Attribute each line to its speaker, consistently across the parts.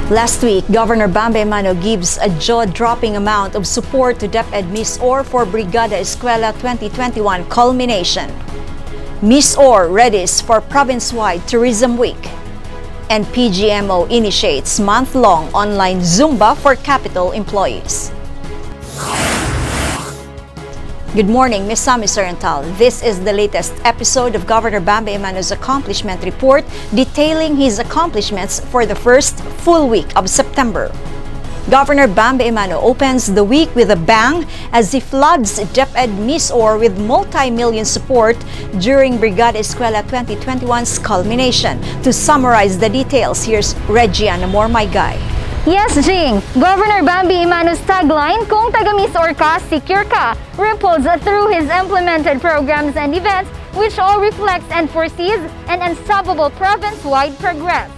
Speaker 1: Last week, Governor Bambi Emano gives a jaw-dropping amount of support to DepEd Miss Or for Brigada Eskwela 2021 culmination. Miss Or readies for province-wide Tourism Week. And PGMO initiates month-long online Zumba for capital employees. Good morning, Misamis Oriental. This is the latest episode of Governor Bambi Emano's accomplishment report detailing his accomplishments for the first full week of September. Governor Bambi Emano opens the week with a bang as he floods DepEd Miss Or with multi-million support during Brigada Eskwela 2021's culmination. To summarize the details, here's Regina Mormaygay.
Speaker 2: Yes, Jing! Governor Bambi Emano's tagline, "Kung taga-Miss Or ka, secure ka," ripples through his implemented programs and events, which all reflects and foresees an unstoppable province-wide progress.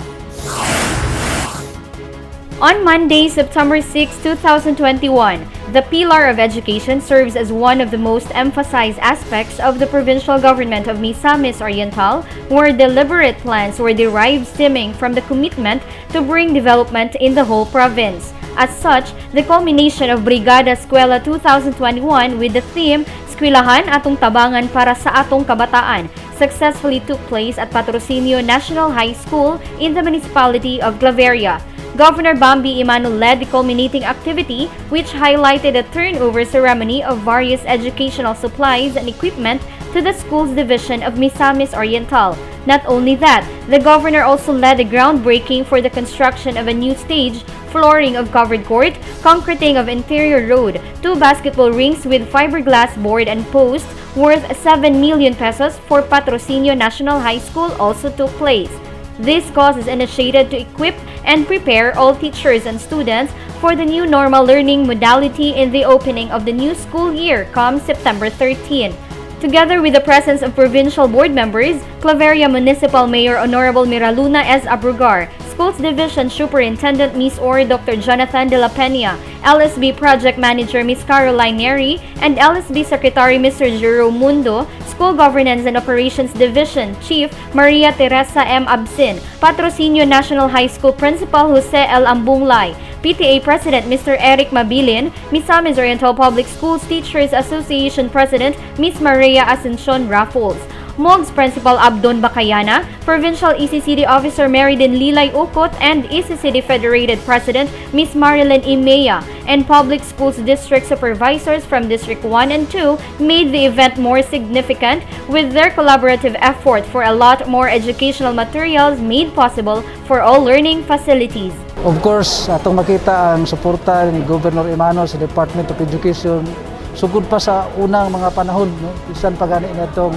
Speaker 2: On Monday, September 6, 2021, the pillar of education serves as one of the most emphasized aspects of the provincial government of Misamis Oriental, where deliberate plans were derived stemming from the commitment to bring development in the whole province. As such, the culmination of Brigada Eskwela 2021 with the theme "Eskwelahan atong tabangan para sa atong kabataan" successfully took place at Patrocinio National High School in the municipality of Claveria. Governor Bambi Emano led the culminating activity, which highlighted a turnover ceremony of various educational supplies and equipment to the school's division of Misamis Oriental. Not only that, the governor also led the groundbreaking for the construction of a new stage, flooring of covered court, concreting of interior road, 2 basketball rings with fiberglass board and post worth 7 million pesos for Patrocinio National High School also took place. This cause is initiated to equip and prepare all teachers and students for the new normal learning modality in the opening of the new school year come September 13. Together with the presence of provincial board members, Claveria Municipal Mayor Honorable Miraluna S. Abrugar, Schools Division Superintendent Miss Or Dr. Jonathan de la Peña, LSB Project Manager Miss Caroline Neri, and LSB Secretary Mr. Jerome Mundo, School Governance and Operations Division Chief Maria Teresa M. Absin, Patrocinio National High School Principal Jose L. Ambunglay, PTA President Mr. Eric Mabilin, Misamis Oriental Public Schools Teachers Association President Miss Maria Asuncion Raffles, MOGS Principal Abdon Bacayana, Provincial ECCD Officer Meridin Lilay Ukot, and ECCD Federated President Miss Marilyn Imea, and Public Schools District Supervisors from District 1 and 2 made the event more significant with their collaborative effort for a lot more educational materials made possible for all learning facilities.
Speaker 3: Of course, atong makita ang suporta ni Governor Emano sa Department of Education sugod pa sa unang mga panahon, no? Bisan pa gani nitong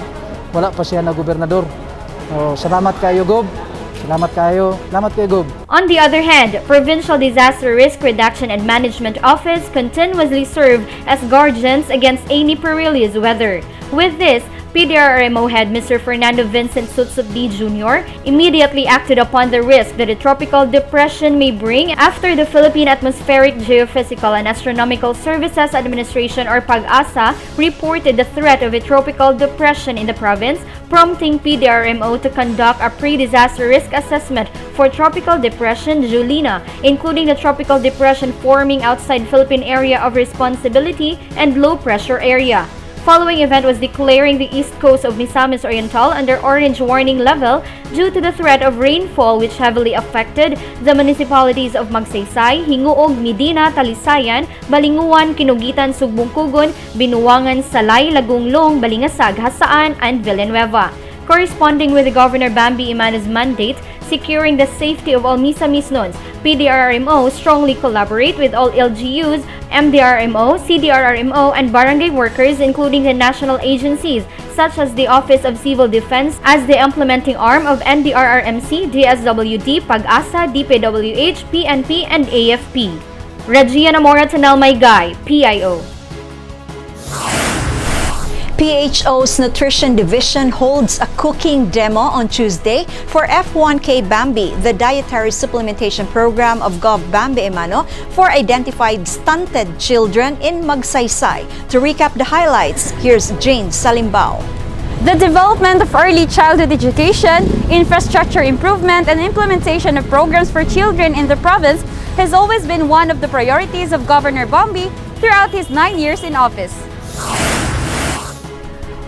Speaker 3: wala pa siya na gobernador. Salamat kayo, Gob. Salamat kayo, Gob.
Speaker 2: On the other hand, Provincial Disaster Risk Reduction and Management Office continuously served as guardians against any perilous weather. With this, PDRMO head Mr. Fernando Vincent Sutsubdi Jr. immediately acted upon the risk that a tropical depression may bring after the Philippine Atmospheric, Geophysical and Astronomical Services Administration or PAG-ASA reported the threat of a tropical depression in the province, prompting PDRMO to conduct a pre-disaster risk assessment for Tropical Depression Julina, including the tropical depression forming outside Philippine Area of Responsibility and low pressure area. Following event was declaring the east coast of Misamis Oriental under orange warning level due to the threat of rainfall which heavily affected the municipalities of Magsaysay, Hinguog, Medina, Talisayan, Balinguan, Kinugitan, Sugbungkugon, Binuangan, Salay, Lagunglong, Balingasag, Hasaan, and Villanueva. Corresponding with the Governor Bambi Emano's mandate, securing the safety of all Misamisnons, PDRMO strongly collaborate with all LGUs, MDRMO, CDRRMO, and barangay workers including the national agencies such as the Office of Civil Defense as the implementing arm of NDRRMC, DSWD, PAG-ASA, DPWH, PNP, and AFP. Regina Mormaygay, PIO.
Speaker 1: PHO's Nutrition Division holds a cooking demo on Tuesday for F1K Bambi, the dietary supplementation program of Gov Bambi Emano for identified stunted children in Magsaysay. To recap the highlights, here's Jane Salimbao.
Speaker 4: The development of early childhood education, infrastructure improvement, and implementation of programs for children in the province has always been one of the priorities of Governor Bambi throughout his 9 years in office.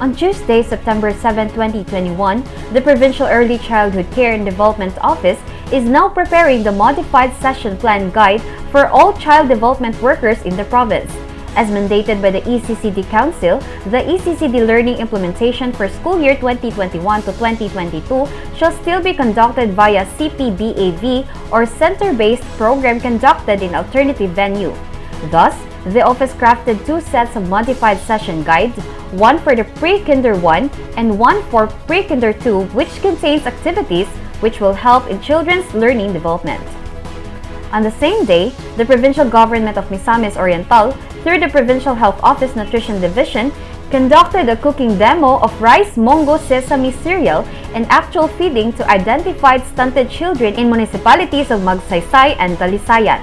Speaker 2: On Tuesday, September 7, 2021, the Provincial Early Childhood Care and Development Office is now preparing the modified session plan guide for all child development workers in the province. As mandated by the ECCD Council, the ECCD learning implementation for school year 2021 to 2022 shall still be conducted via CPBAV or center-based program conducted in alternative venue. Thus, the office crafted 2 sets of modified session guides, one for the Pre-Kinder 1 and one for Pre-Kinder 2, which contains activities which will help in children's learning development. On the same day, the provincial government of Misamis Oriental, through the Provincial Health Office Nutrition Division, conducted a cooking demo of rice mongo sesame cereal and actual feeding to identified stunted children in municipalities of Magsaysay and Talisayan.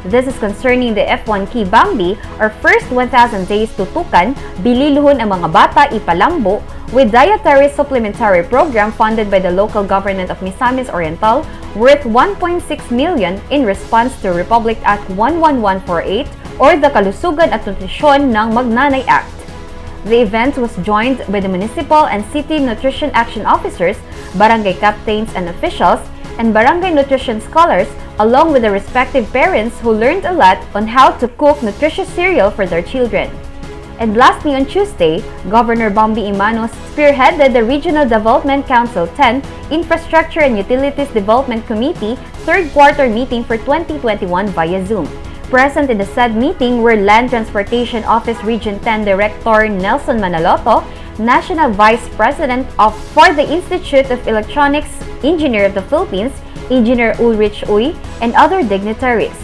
Speaker 2: This is concerning the F1 Key Bambi, or first 1,000 days tutukan, bililuhon ang mga bata ipalambo, with dietary supplementary program funded by the local government of Misamis Oriental worth 1.6 million in response to Republic Act 11148 or the Kalusugan at Nutrisyon ng Magnanay Act. The event was joined by the municipal and city nutrition action officers, barangay captains and officials, and barangay nutrition scholars, along with the respective parents who learned a lot on how to cook nutritious cereal for their children. And lastly, on Tuesday, Governor Bambi Emano spearheaded the Regional Development Council 10 Infrastructure and Utilities Development Committee third quarter meeting for 2021 via Zoom. Present in the said meeting were Land Transportation Office Region 10 Director Nelson Manaloto, National Vice President for the Institute of Electronics Engineer of the Philippines, Engineer Ulrich Uy, and other dignitaries.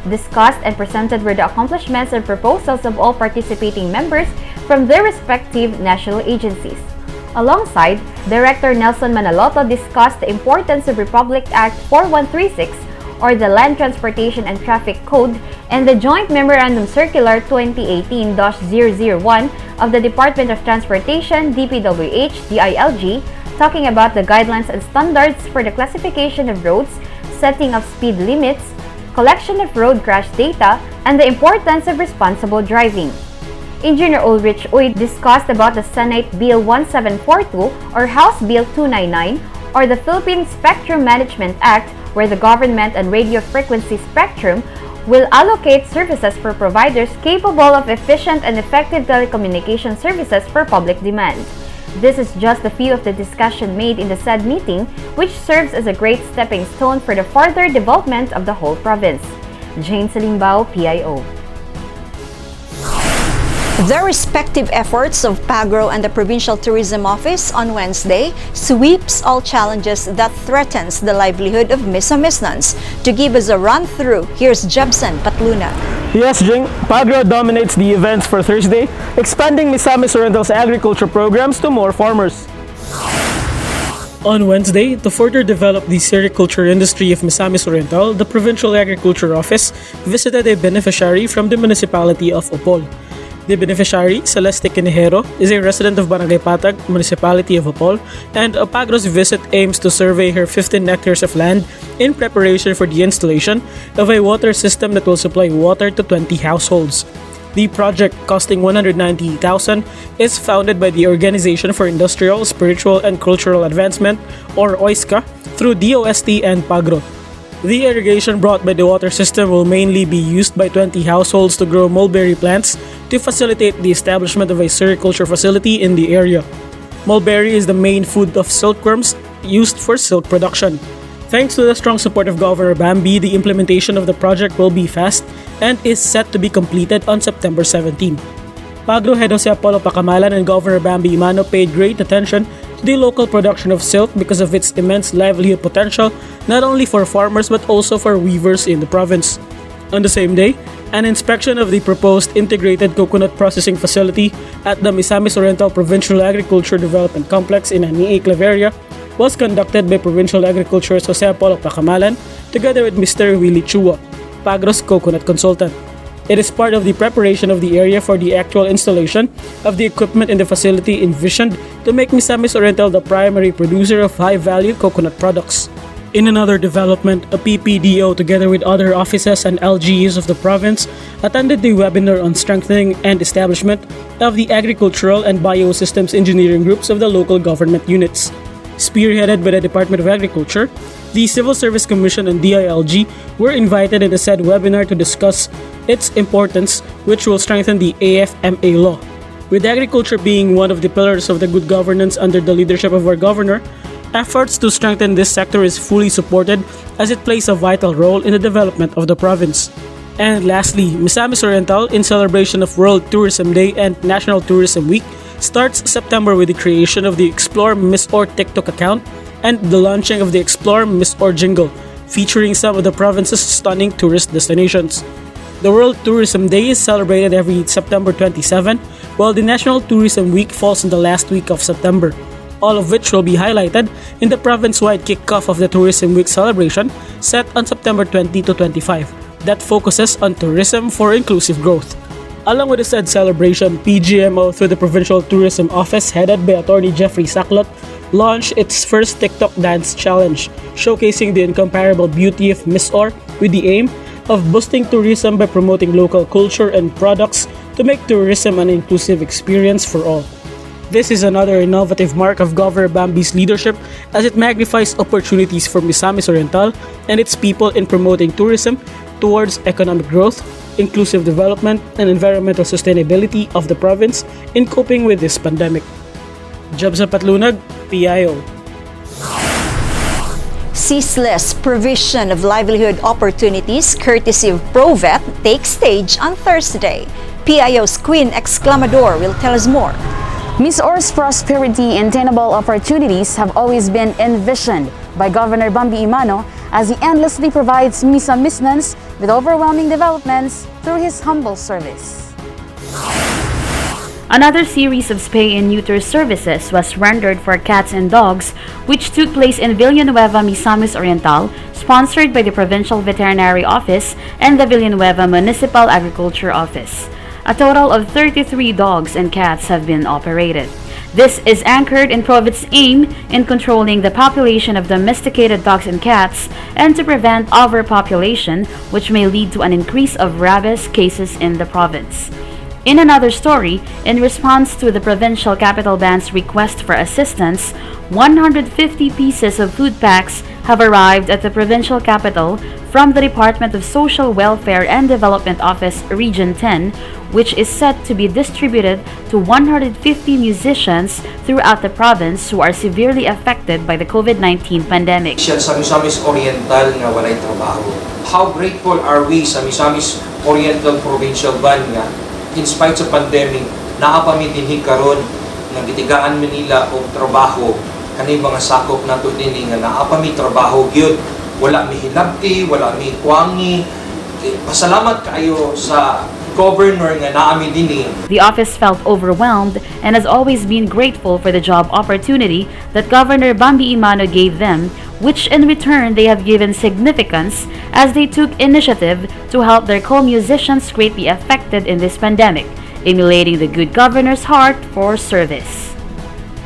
Speaker 2: Discussed and presented were the accomplishments and proposals of all participating members from their respective national agencies. Alongside, Director Nelson Manaloto discussed the importance of Republic Act 4136 or the Land Transportation and Traffic Code and the Joint Memorandum Circular 2018-001 of the Department of Transportation, DPWH, DILG, talking about the guidelines and standards for the classification of roads, setting of speed limits, collection of road crash data, and the importance of responsible driving. Engineer Ulrich Uy discussed about the Senate Bill 1742 or House Bill 299 or the Philippine Spectrum Management Act, where the government and radio frequency spectrum will allocate services for providers capable of efficient and effective telecommunication services for public demand. This is just a few of the discussion made in the said meeting, which serves as a great stepping stone for the further development of the whole province. Jane Salimbao, PIO.
Speaker 1: The respective efforts of PAGRO and the Provincial Tourism Office on Wednesday sweeps all challenges that threatens the livelihood of Misamisnans. To give us a run-through, here's Jebson Patluna.
Speaker 5: Yes, Jing, PAGRO dominates the events for Thursday, expanding Misamis Oriental's agriculture programs to more farmers. On Wednesday, to further develop the sericulture industry of Misamis Oriental, the Provincial Agriculture Office visited a beneficiary from the municipality of Opol. The beneficiary, Celeste Quinejero, is a resident of Barangay Patag, Municipality of Opol, and PAGRO's visit aims to survey her 15 hectares of land in preparation for the installation of a water system that will supply water to 20 households. The project, costing 190,000, is founded by the Organization for Industrial, Spiritual, and Cultural Advancement, or OISCA, through DOST and PAGRO. The irrigation brought by the water system will mainly be used by 20 households to grow mulberry plants to facilitate the establishment of a sericulture facility in the area. Mulberry is the main food of silkworms used for silk production. Thanks to the strong support of Governor Bambi, the implementation of the project will be fast and is set to be completed on September 17. PAGRO Head Jose Apollo Pacamalan and Governor Bambi Emano paid great attention to the local production of silk because of its immense livelihood potential, not only for farmers but also for weavers in the province. On the same day, an inspection of the proposed integrated coconut processing facility at the Misamis Oriental Provincial Agriculture Development Complex in Aniay, Claveria was conducted by Provincial Agriculturist Jose Apollo Pacamalan together with Mr. Willie Chua, PAGRO's coconut consultant. It is part of the preparation of the area for the actual installation of the equipment in the facility envisioned to make Misamis Oriental the primary producer of high-value coconut products. In another development, a PPDO together with other offices and LGUs of the province attended the webinar on strengthening and establishment of the agricultural and biosystems engineering groups of the local government units. Spearheaded by the Department of Agriculture, the Civil Service Commission and DILG were invited in the said webinar to discuss its importance, which will strengthen the AFMA law. With agriculture being one of the pillars of the good governance under the leadership of our governor, efforts to strengthen this sector is fully supported as it plays a vital role in the development of the province. And lastly, Misamis Oriental, in celebration of World Tourism Day and National Tourism Week, starts September with the creation of the Explore Miss Or TikTok account and the launching of the Explore Miss Or jingle, featuring some of the province's stunning tourist destinations. The World Tourism Day is celebrated every September 27, while the National Tourism Week falls in the last week of September, all of which will be highlighted in the province-wide kickoff of the Tourism Week celebration set on September 20 to 25 that focuses on tourism for inclusive growth. Along with the said celebration, PGMO through the Provincial Tourism Office headed by Attorney Jeffrey Saclot launched its first TikTok dance challenge, showcasing the incomparable beauty of Miss Or with the aim of boosting tourism by promoting local culture and products to make tourism an inclusive experience for all. This is another innovative mark of Governor Bambi's leadership as it magnifies opportunities for Misamis Oriental and its people in promoting tourism towards economic growth, inclusive development, and environmental sustainability of the province in coping with this pandemic. Job sa Patlunag, PIO.
Speaker 1: Ceaseless provision of livelihood opportunities courtesy of ProVet takes stage on Thursday. PIO's Queen Exclamador will tell us more.
Speaker 6: Miss Or's prosperity and attainable opportunities have always been envisioned by Governor Bambi Emano as he endlessly provides Misamisnans with overwhelming developments through his humble service.
Speaker 2: Another series of spay and neuter services was rendered for cats and dogs, which took place in Villanueva, Misamis Oriental, sponsored by the Provincial Veterinary Office and the Villanueva Municipal Agriculture Office. A total of 33 dogs and cats have been operated. This is anchored in Province's aim in controlling the population of domesticated dogs and cats and to prevent overpopulation, which may lead to an increase of rabies cases in the province. In another story, in response to the Provincial Capital Bank's request for assistance, 150 pieces of food packs have arrived at the provincial capital from the Department of Social Welfare and Development Office Region 10, which is set to be distributed to 150 musicians throughout the province who are severely affected by the COVID-19 pandemic.
Speaker 7: Siya sa Misamis Oriental nga walay trabaho. How grateful are we sa Misamis Oriental Provincial Ban nga in spite sa pandemic, naapami dinhi karon nga gitigaan Manila og trabaho kani mga sakop nato dinhi nga naapami trabaho gyud, wala mi hinabti, wala mi kuwangi. Pasalamat kayo sa Governor nga naami dinhi.
Speaker 2: The office felt overwhelmed and has always been grateful for the job opportunity that Governor Bambi Emano gave them, which in return they have given significance as they took initiative to help their co-musicians greatly affected in this pandemic, emulating the good governor's heart for service.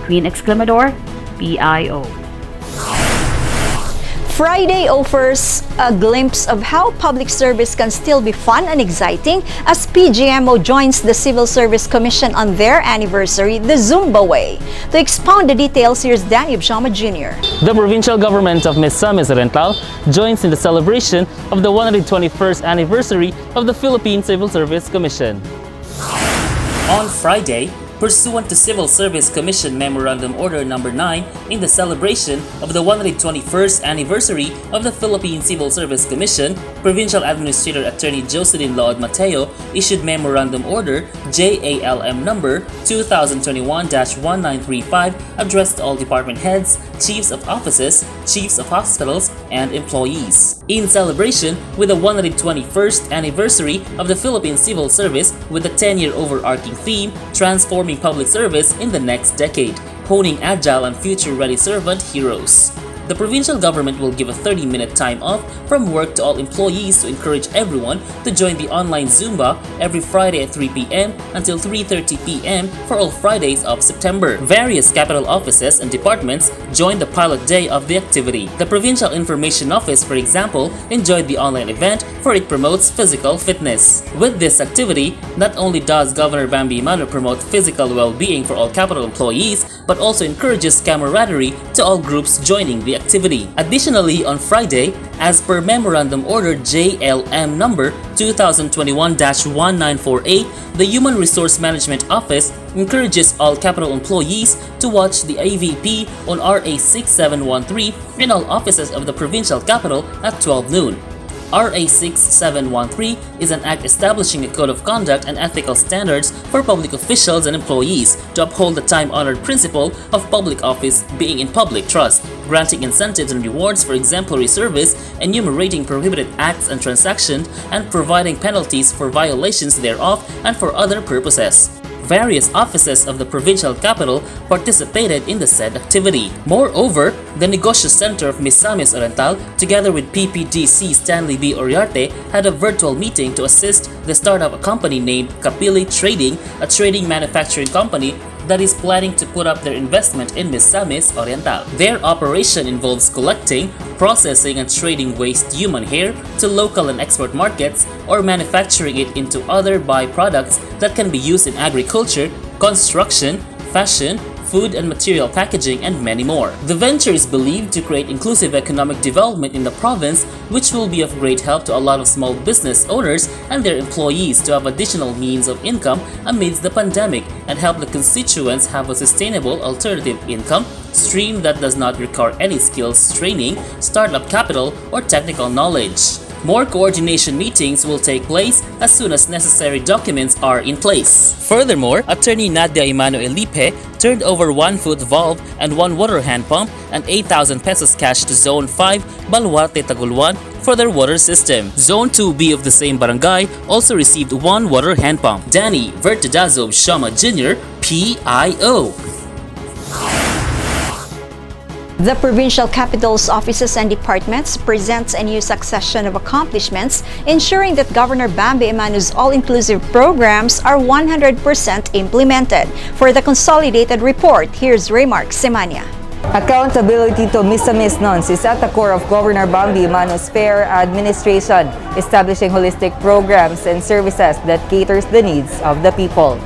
Speaker 2: Queen Exclamador, PIO.
Speaker 1: Friday offers a glimpse of how public service can still be fun and exciting as PGMO joins the Civil Service Commission on their anniversary, the Zumba Way. To expound the details, here's Danny Bshama Jr.
Speaker 8: The provincial government of Misamis Oriental joins in the celebration of the 121st anniversary of the Philippine Civil Service Commission.
Speaker 9: On Friday, pursuant to Civil Service Commission Memorandum Order No. 9 in the celebration of the 121st anniversary of the Philippine Civil Service Commission, Provincial Administrator Attorney Jocelyn Laud Mateo issued Memorandum Order JALM number 2021-1935 addressed to all department heads, chiefs of offices, chiefs of hospitals, and employees. In celebration with the 121st anniversary of the Philippine Civil Service with the 10-year overarching theme, Transforming Public Service in the Next Decade, Honing Agile and Future-Ready Servant Heroes. The provincial government will give a 30-minute time off from work to all employees to encourage everyone to join the online Zumba every Friday at 3 p.m. until 3:30 p.m. for all Fridays of September. Various capital offices and departments joined the pilot day of the activity. The Provincial Information Office, for example, enjoyed the online event for it promotes physical fitness. With this activity, not only does Governor Bambi Emano promote physical well-being for all capital employees, but also encourages camaraderie to all groups joining the activity. Additionally, on Friday, as per Memorandum Order JLM number 2021-1948, the Human Resource Management Office encourages all capital employees to watch the AVP on RA 6713 in all offices of the provincial capital at 12 noon. RA 6713 is an act establishing a code of conduct and ethical standards for public officials and employees to uphold the time-honored principle of public office being in public trust, granting incentives and rewards for exemplary service, enumerating prohibited acts and transactions, and providing penalties for violations thereof and for other purposes. Various offices of the provincial capital participated in the said activity. Moreover, the Negosyo Center of Misamis Oriental, together with PPDC Stanley B. Oriarte, had a virtual meeting to assist the startup company named Kapili Trading, a trading manufacturing company that is planning to put up their investment in Misamis Oriental. Their operation involves collecting, processing, and trading waste human hair to local and export markets or manufacturing it into other byproducts that can be used in agriculture, construction, fashion, food and material packaging, and many more. The venture is believed to create inclusive economic development in the province, which will be of great help to a lot of small business owners and their employees to have additional means of income amidst the pandemic and help the constituents have a sustainable alternative income stream that does not require any skills training, startup capital, or technical knowledge. More coordination meetings will take place as soon as necessary documents are in place. Furthermore, Attorney Nadia Emano Elipe turned over 1-foot valve and 1 water hand pump and 8,000 pesos cash to Zone 5, Baluarte, Taguluan for their water system. Zone 2B of the same barangay also received 1 water hand pump. Danny Vertidazo Shama Jr., PIO.
Speaker 1: The provincial capital's offices and departments presents a new succession of accomplishments, ensuring that Governor Bambi Emano's all-inclusive programs are 100% implemented. For the consolidated report, here's Raymark Semania.
Speaker 10: Accountability to Misamis is at the core of Governor Bambi Emano's fair administration, establishing holistic programs and services that caters the needs of the people.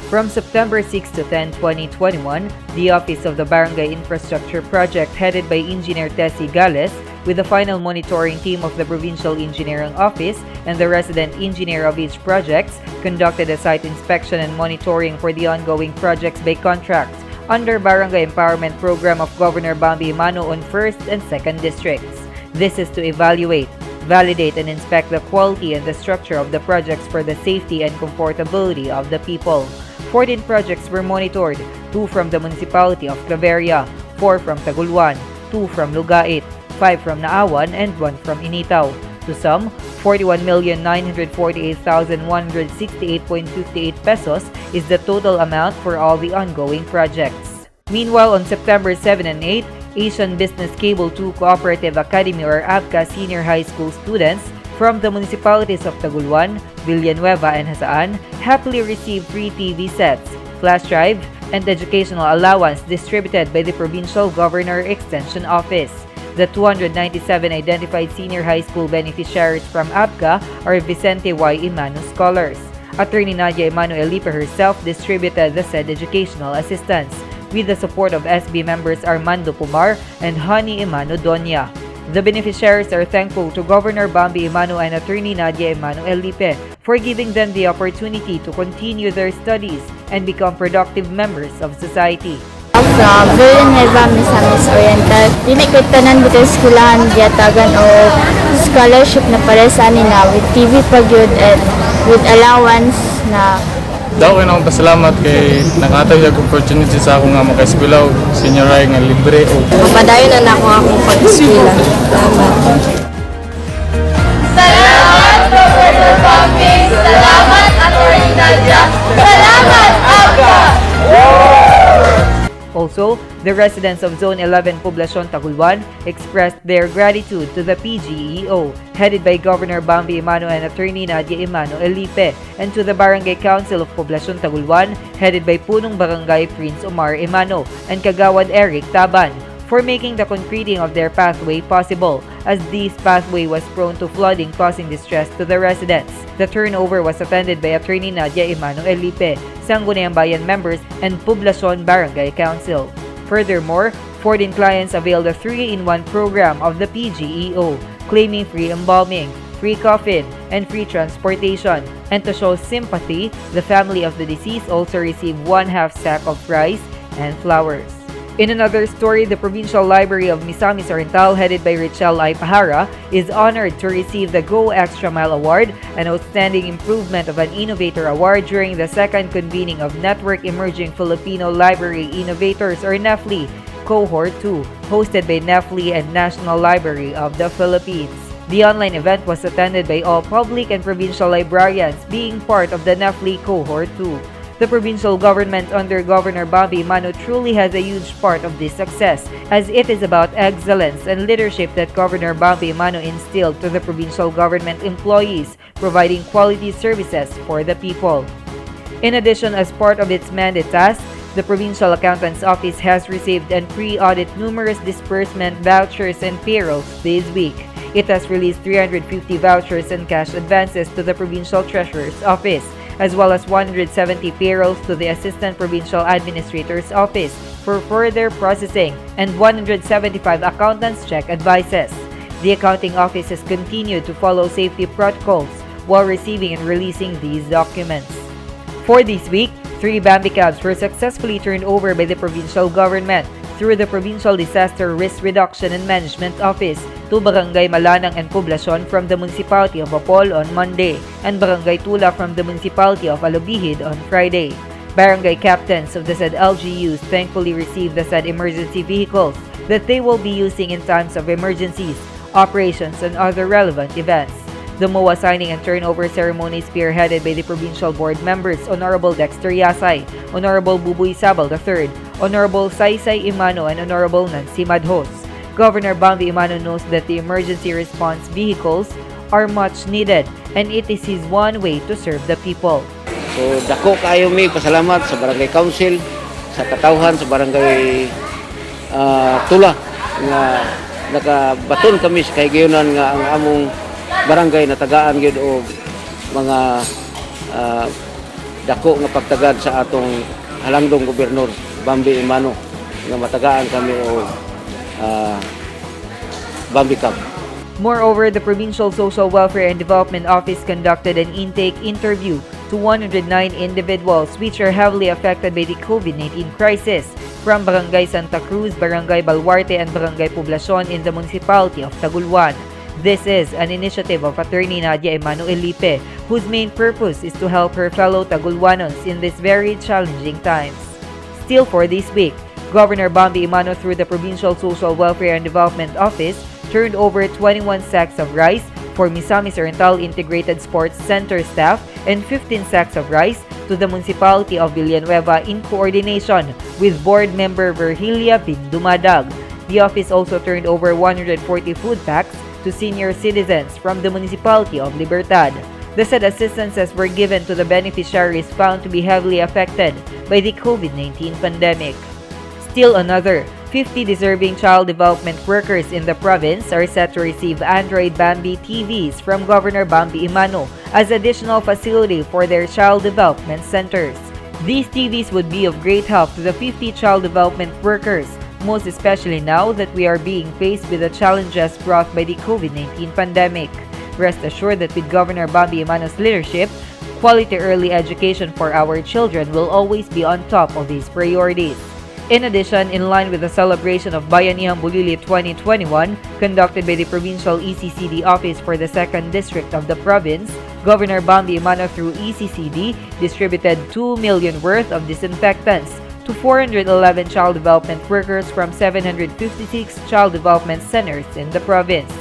Speaker 11: From September 6 to 10, 2021, the Office of the Barangay Infrastructure Project headed by Engineer Tessie Gales, with the final monitoring team of the Provincial Engineering Office and the resident engineer of each project, conducted a site inspection and monitoring for the ongoing projects by contract under Barangay Empowerment Program of Governor Bambi Emano on 1st and 2nd districts. This is to evaluate, validate, and inspect the quality and the structure of the projects for the safety and comfortability of the people. 14 projects were monitored, 2 from the municipality of Claveria, 4 from Taguluan, 2 from Lugait, 5 from Naawan, and 1 from Initaw. To sum, 41,948,168.58 pesos is the total amount for all the ongoing projects. Meanwhile, on September 7 and 8, Asian Business Cable 2 Cooperative Academy or ABCA senior high school students from the municipalities of Taguluan, Villanueva, and Hasaan happily received free TV sets, flash drive, and educational allowance distributed by the Provincial Governor Extension Office. The 297 identified senior high school beneficiaries from ABCA are Vicente Y. Emano scholars. Attorney Nadia Emano Elipe herself distributed the said educational assistance, with the support of SB members Armando Pumar and Honey Emano Doña. The beneficiaries are thankful to Governor Bambi Emano and Attorney Nadia Emano Elipe for giving them the opportunity to continue their studies and become productive members of society.
Speaker 12: From Governorship, Misamis Oriental, dili ko tanan dito eskwelahan giyatagan o scholarship na para sa nila with TV pagyud and with allowance na
Speaker 13: daw ko nang pasalamat kay nakatay yung opportunity sa ako nga maka-eskwela o senior high nga libre o
Speaker 12: mapadayon na ako akong pag-eskwela.
Speaker 14: Salamat Professor Bambi! Salamat Attorney Nadia! Salamat ABCA!
Speaker 11: Also, the residents of Zone 11 Poblacion Tagulwan expressed their gratitude to the PGEO, headed by Governor Bambi Emano and Attorney Nadia Emano Elipe, and to the Barangay Council of Poblacion Tagulwan, headed by Punong Barangay Prince Omar Emano and Kagawad Eric Taban, for making the concreting of their pathway possible, as this pathway was prone to flooding causing distress to the residents. The turnover was attended by Attorney Nadia Emano Elipe, Sangguniang Bayan members, and Poblacion Barangay Council. Furthermore, 14 clients availed the 3-in-1 program of the PGEO, claiming free embalming, free coffin, and free transportation. And to show sympathy, the family of the deceased also received 1/2 sack of rice and flowers. In another story, the Provincial Library of Misamis Oriental, headed by Richelle I. Pahara, is honored to receive the Go Extra Mile Award, an outstanding improvement of an innovator award during the second convening of Network Emerging Filipino Library Innovators, or NEFLI, Cohort 2, hosted by NEFLI and National Library of the Philippines. The online event was attended by all public and provincial librarians being part of the NEFLI Cohort 2. The provincial government under Governor Bambi Emano truly has a huge part of this success, as it is about excellence and leadership that Governor Bambi Emano instilled to the provincial government employees, providing quality services for the people. In addition, as part of its mandate task, the Provincial Accountant's Office has received and pre-audit numerous disbursement vouchers and payrolls this week. It has released 350 vouchers and cash advances to the Provincial Treasurer's Office, as well as 170 payrolls to the Assistant Provincial Administrator's Office for further processing, and 175 accountants' check advices. The accounting office has continued to follow safety protocols while receiving and releasing these documents. For this week, 3 Bambi cabs were successfully turned over by the provincial government through the Provincial Disaster Risk Reduction and Management Office to Barangay Malanang and Poblacion from the Municipality of Apol on Monday, and Barangay Tula from the Municipality of Alubihid on Friday. Barangay captains of the said LGUs thankfully received the said emergency vehicles that they will be using in times of emergencies, operations, and other relevant events. The MOA signing and turnover ceremony spearheaded by the provincial board members Honorable Dexter Yasay, Honorable Buboy Sabal III, Honorable Saysay Emano, and Honorable Nancy Madhos. Governor Bambi Emano knows that the emergency response vehicles are much needed, and it is his one way to serve the people.
Speaker 15: So dako kayo mi pasalamat sa Barangay Council, sa katawhan sa Barangay Tula nga nakabaton kami sa kaygayonan nga ang among barangay natagaan gyud og mga dako nga pagtagad sa atong halangdong gobernador Bambi Emano nga matagaan kami og Bambi Cup.
Speaker 11: Moreover, the Provincial Social Welfare and Development Office conducted an intake interview to 109 individuals which are heavily affected by the COVID-19 crisis from Barangay Santa Cruz, Barangay Baluarte, and Barangay Poblacion in the Municipality of Tagulwan. This is an initiative of Attorney Nadia Emano Elipe, whose main purpose is to help her fellow Tagulwanos in these very challenging times. Still for this week, Governor Bambi Emano, through the Provincial Social Welfare and Development Office, turned over 21 sacks of rice for Misamis Oriental Integrated Sports Center staff and 15 sacks of rice to the Municipality of Villanueva in coordination with board member Virgilia Bindumadag. The office also turned over 140 food packs to senior citizens from the Municipality of Libertad. The said assistances were given to the beneficiaries found to be heavily affected by the COVID-19 pandemic. Still another 50 deserving child development workers in the province are set to receive Android Bambi TVs from Governor Bambi Emano as additional facility for their child development centers. These TVs would be of great help to the 50 child development workers, most especially now that we are being faced with the challenges brought by the COVID-19 pandemic. Rest assured that with Governor Bambi Emano's leadership, quality early education for our children will always be on top of his priorities. In addition, in line with the celebration of Bayanihan Bulili 2021 conducted by the Provincial ECCD Office for the 2nd District of the province, Governor Bambi Emano through ECCD distributed 2 million worth of disinfectants to 411 child development workers from 756 child development centers in the province.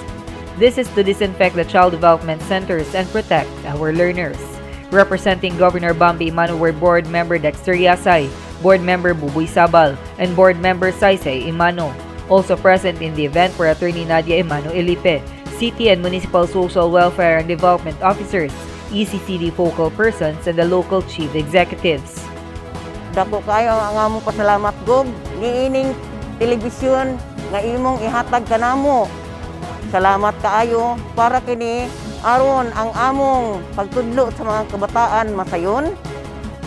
Speaker 11: This is to disinfect the child development centers and protect our learners. Representing Governor Bambi Emano were board member Dexter Yasay, Board Member Buboy Sabal, and Board Member Saysay Emano. Also present in the event were Attorney Nadia Emano Elipe, City and Municipal Social Welfare and Development Officers, ECCD focal persons, and the local chief executives.
Speaker 16: Dako kayo ang among pasalamat gog niining telebisyon nga imong ihatag kanamo. Salamat kaayo para kini aron ang among pagtudlo sa mga kabataan masayon.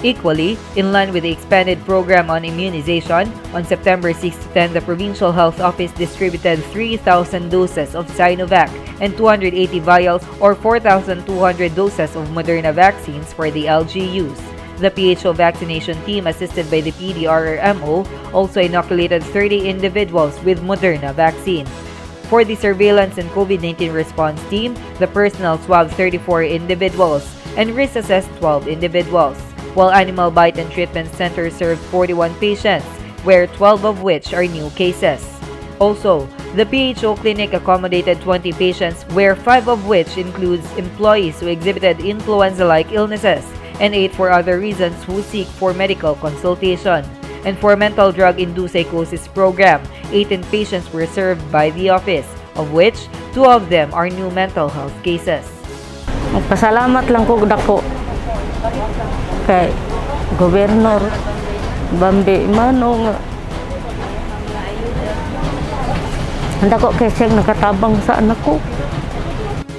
Speaker 11: Equally, in line with the expanded program on immunization, on September 6 to 10, the Provincial Health Office distributed 3,000 doses of Sinovac and 280 vials or 4,200 doses of Moderna vaccines for the LGUs. The PHO vaccination team, assisted by the PDRMO, also inoculated 30 individuals with Moderna vaccine. For the surveillance and COVID-19 response team, the personnel swabbed 34 individuals and risk-assessed 12 individuals, while Animal Bite and Treatment Center served 41 patients, where 12 of which are new cases. Also, the PHO clinic accommodated 20 patients, where 5 of which includes employees who exhibited influenza-like illnesses, and 8 for other reasons who seek for medical consultation. And for mental drug-induced psychosis program, 18 patients were served by the office, of which 2 of them are new mental health cases.
Speaker 17: Magpasalamat lang ko dako kay Governor Bambi Emano nga dako kay siyang nakatabang sa anak ko.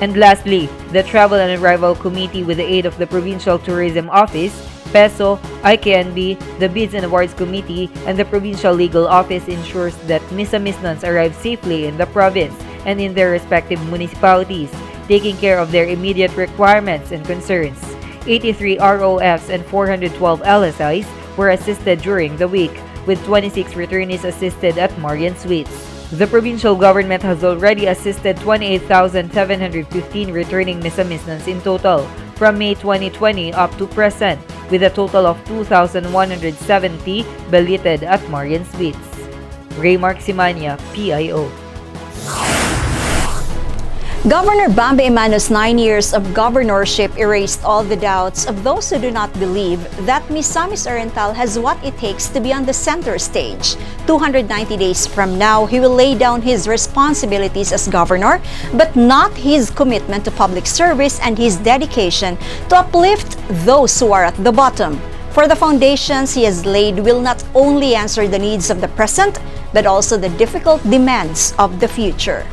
Speaker 11: And lastly, the Travel and Arrival Committee, with the aid of the Provincial Tourism Office, PESO, IKNB, the Bids and Awards Committee, and the Provincial Legal Office, ensures that Misamis arrive safely in the province and in their respective municipalities, taking care of their immediate requirements and concerns. 83 ROFs and 412 LSIs were assisted during the week, with 26 returnees assisted at Marian Suites. The provincial government has already assisted 28,715 returning Misamisnans in total from May 2020 up to present, with a total of 2,170 billeted at Marian Suites. Raymark Simania, PIO.
Speaker 1: Governor Bambi Emano's 9 years of governorship erased all the doubts of those who do not believe that Misamis Oriental has what it takes to be on the center stage. 290 days from now, he will lay down his responsibilities as governor, but not his commitment to public service and his dedication to uplift those who are at the bottom. For the foundations he has laid will not only answer the needs of the present, but also the difficult demands of the future.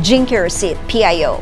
Speaker 1: Jinky Receipt, PIO.